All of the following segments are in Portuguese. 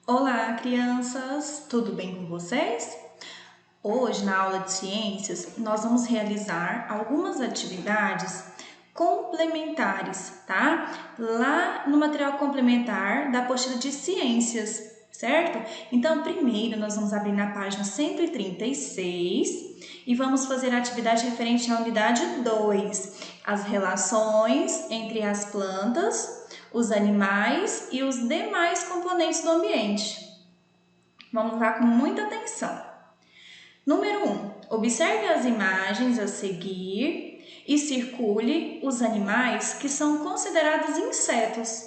Olá, crianças! Tudo bem com vocês? Hoje, na aula de ciências, nós vamos realizar algumas atividades complementares, tá? Lá no material complementar da apostila de ciências, certo? Então, primeiro nós vamos abrir na página 136 e vamos fazer a atividade referente à unidade 2, as relações entre as plantas, os animais e os demais componentes do ambiente. Vamos lá com muita atenção. Número 1. Observe as imagens a seguir e circule os animais que são considerados insetos.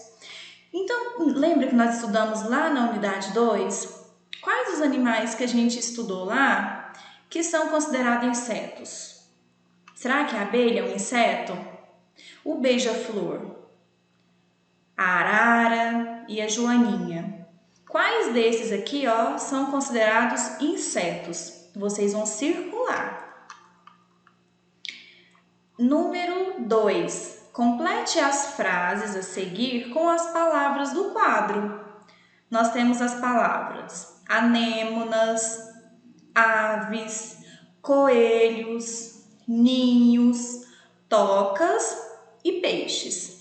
Então, lembra que nós estudamos lá na unidade 2? Quais os animais que a gente estudou lá que são considerados insetos? Será que a abelha é um inseto? O beija-flor, a arara e a joaninha. Quais desses aqui, são considerados insetos? Vocês vão circular. Número 2. Complete as frases a seguir com as palavras do quadro. Nós temos as palavras anêmonas, aves, coelhos, ninhos, tocas e peixes.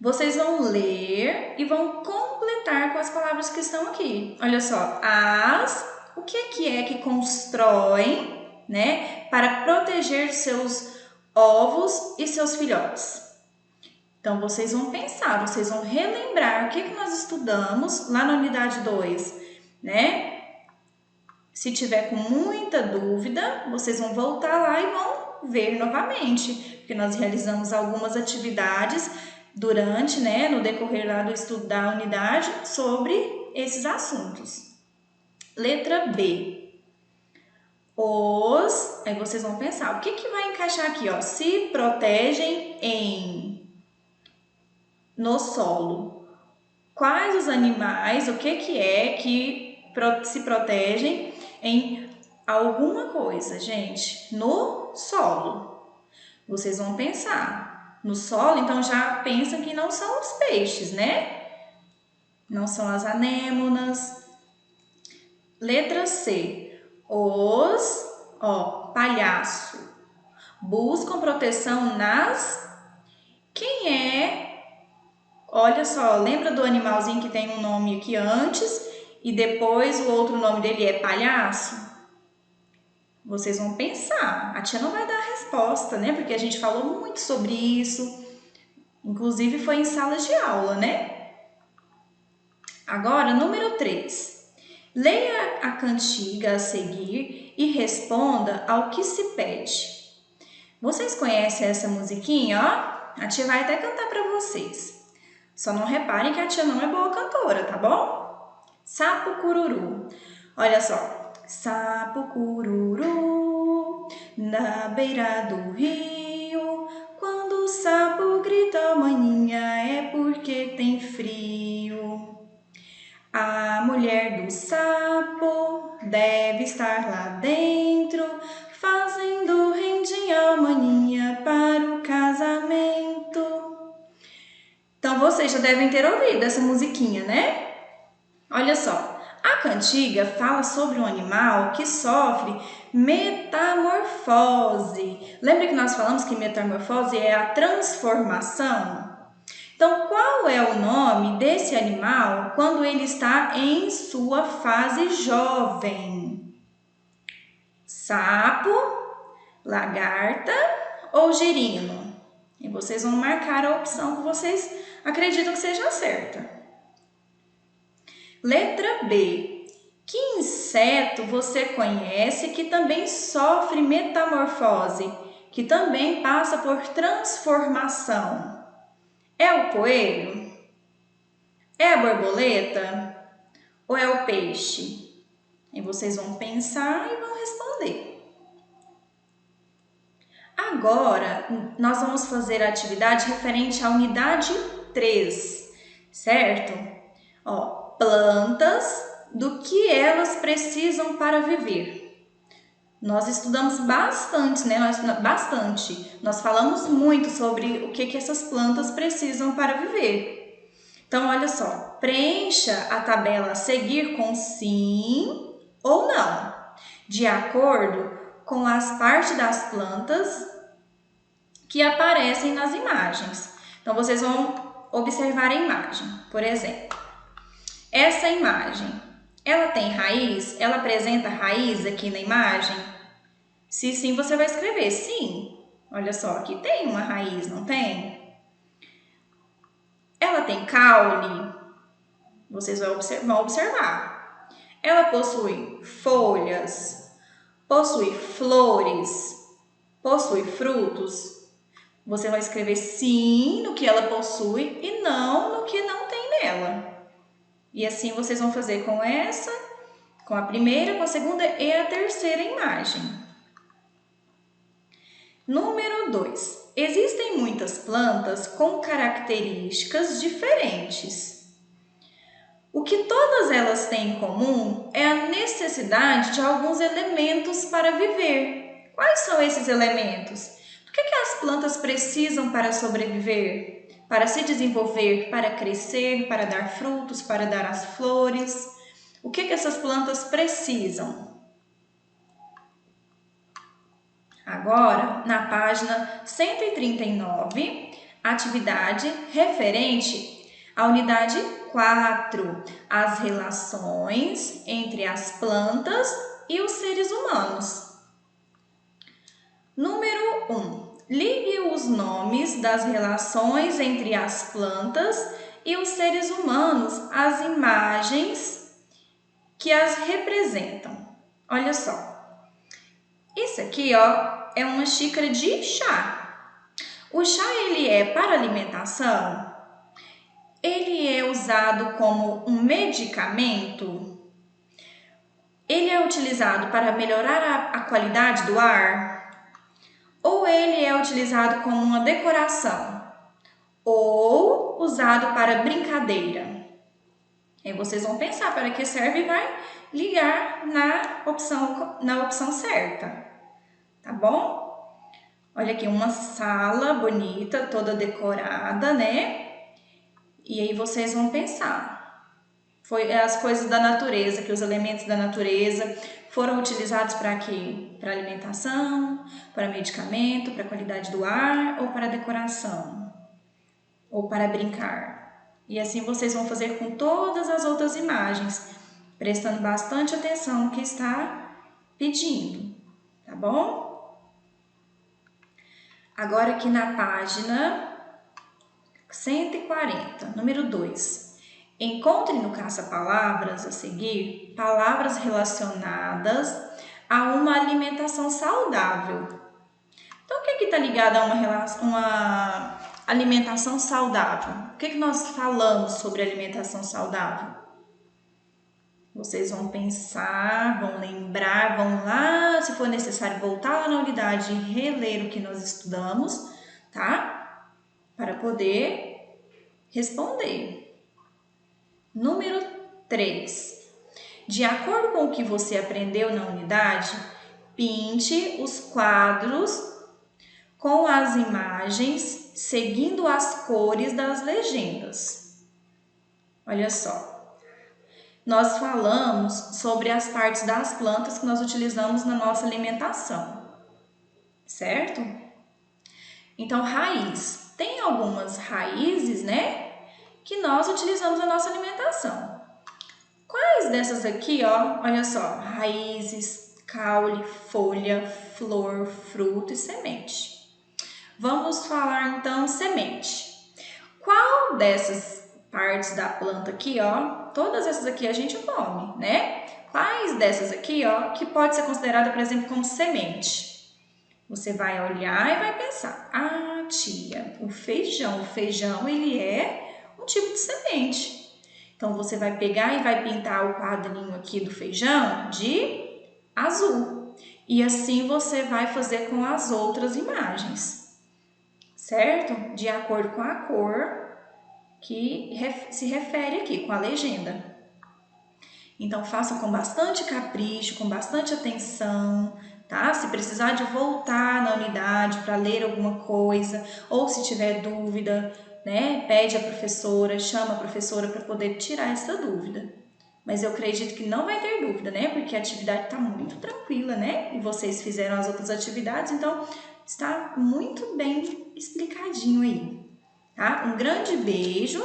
Vocês vão ler e vão completar com as palavras que estão aqui. Olha só, o que é que constroem, né, para proteger seus ovos e seus filhotes? Então, vocês vão pensar, vocês vão relembrar o que nós estudamos lá na unidade 2, né? Se tiver com muita dúvida, vocês vão voltar lá e vão ver novamente, porque nós realizamos algumas atividades durante, né, no decorrer lá do estudo da unidade sobre esses assuntos. Letra B. Aí vocês vão pensar, o que vai encaixar aqui, ó? Se protegem no solo. Quais os animais, o que é que se protegem em alguma coisa, gente? No solo. Vocês vão pensar. No solo, então já pensam que não são os peixes, né? Não são as anêmonas. Letra C. Palhaço. Buscam proteção nas... Quem é? Olha só, lembra do animalzinho que tem um nome aqui antes e depois o outro nome dele é palhaço? Vocês vão pensar. A tia não vai dar a resposta, né? Porque a gente falou muito sobre isso. Inclusive foi em salas de aula, né? Agora, número 3. Leia a cantiga a seguir e responda ao que se pede. Vocês conhecem essa musiquinha, ó? A tia vai até cantar para vocês. Só não reparem que a tia não é boa cantora, tá bom? Sapo cururu. Olha só. Sapo cururu, na beira do rio. Quando o sapo grita maninha é porque tem frio. A mulher do sapo deve estar lá dentro, fazendo rendinha maninha para o casamento. Então, vocês já devem ter ouvido essa musiquinha, né? Olha só, a cantiga fala sobre um animal que sofre metamorfose. Lembra que nós falamos que metamorfose é a transformação? Então, qual é o nome desse animal quando ele está em sua fase jovem? Sapo, lagarta ou girino? E vocês vão marcar a opção que vocês acreditam que seja certa. Letra B. Que inseto você conhece que também sofre metamorfose, que também passa por transformação? É o coelho? É a borboleta? Ou é o peixe? E vocês vão pensar e vão responder. Agora, nós vamos fazer a atividade referente à unidade 3, certo? Plantas, do que elas precisam para viver. Nós estudamos bastante, né? Nós falamos muito sobre o que essas plantas precisam para viver. Então, olha só, preencha a tabela a seguir com sim ou não, de acordo com as partes das plantas que aparecem nas imagens. Então, vocês vão observar a imagem, por exemplo. Essa imagem, ela tem raiz? Ela apresenta raiz aqui na imagem? Se sim, você vai escrever sim. Olha só, aqui tem uma raiz, não tem? Ela tem caule? Vocês vão observar. Ela possui folhas? Possui flores? Possui frutos? Você vai escrever sim no que ela possui e não no que não tem nela. E assim vocês vão fazer com essa, com a primeira, com a segunda e a terceira imagem. Número 2. Existem muitas plantas com características diferentes. O que todas elas têm em comum é a necessidade de alguns elementos para viver. Quais são esses elementos? O que as plantas precisam para sobreviver? Para se desenvolver, para crescer, para dar frutos, para dar as flores? O que essas plantas precisam? Agora, na página 139, atividade referente à unidade 4, as relações entre as plantas e os seres humanos. Número 1. Ligue os nomes das relações entre as plantas e os seres humanos às imagens que as representam. Olha só. Isso aqui, ó, é uma xícara de chá. O chá, ele é para alimentação? Ele é usado como um medicamento? Ele é utilizado para melhorar a qualidade do ar? Ou ele é utilizado como uma decoração? Ou usado para brincadeira? Aí vocês vão pensar para que serve e vai ligar na opção certa, tá bom? Olha aqui, uma sala bonita, toda decorada, né? E aí vocês vão pensar. Foi as coisas da natureza, que os elementos da natureza foram utilizados para quê? Para alimentação, para medicamento, para qualidade do ar ou para decoração? Ou para brincar? E assim vocês vão fazer com todas as outras imagens, prestando bastante atenção no que está pedindo, tá bom? Agora aqui na página 140, número 2. Encontre no caça-palavras a seguir palavras relacionadas a uma alimentação saudável. Então, o que está ligado a uma alimentação saudável? O que nós falamos sobre alimentação saudável? Vocês vão pensar, vão lembrar, vão lá, se for necessário, voltar lá na unidade e reler o que nós estudamos, tá? Para poder responder. Número 3. De acordo com o que você aprendeu na unidade, pinte os quadros com as imagens seguindo as cores das legendas. Olha só, nós falamos sobre as partes das plantas que nós utilizamos na nossa alimentação, certo? Então, raiz. Tem algumas raízes, né, que nós utilizamos na nossa alimentação. Quais dessas aqui, ó, olha só, raízes, caule, folha, flor, fruto e semente. Vamos falar então semente. Qual dessas partes da planta aqui, ó, todas essas aqui a gente come, né? Quais dessas aqui, ó, que pode ser considerada, por exemplo, como semente? Você vai olhar e vai pensar, ah, tia, o feijão ele é um tipo de semente. Então, você vai pegar e vai pintar o quadrinho aqui do feijão de azul. E assim você vai fazer com as outras imagens, certo? De acordo com a cor que se refere aqui, com a legenda. Então, faça com bastante capricho, com bastante atenção, tá? Se precisar de voltar na unidade para ler alguma coisa, ou se tiver dúvida, né? Pede a professora, chama a professora para poder tirar essa dúvida. Mas eu acredito que não vai ter dúvida, né? Porque a atividade está muito tranquila, né? E vocês fizeram as outras atividades, então está muito bem explicadinho aí, tá? Um grande beijo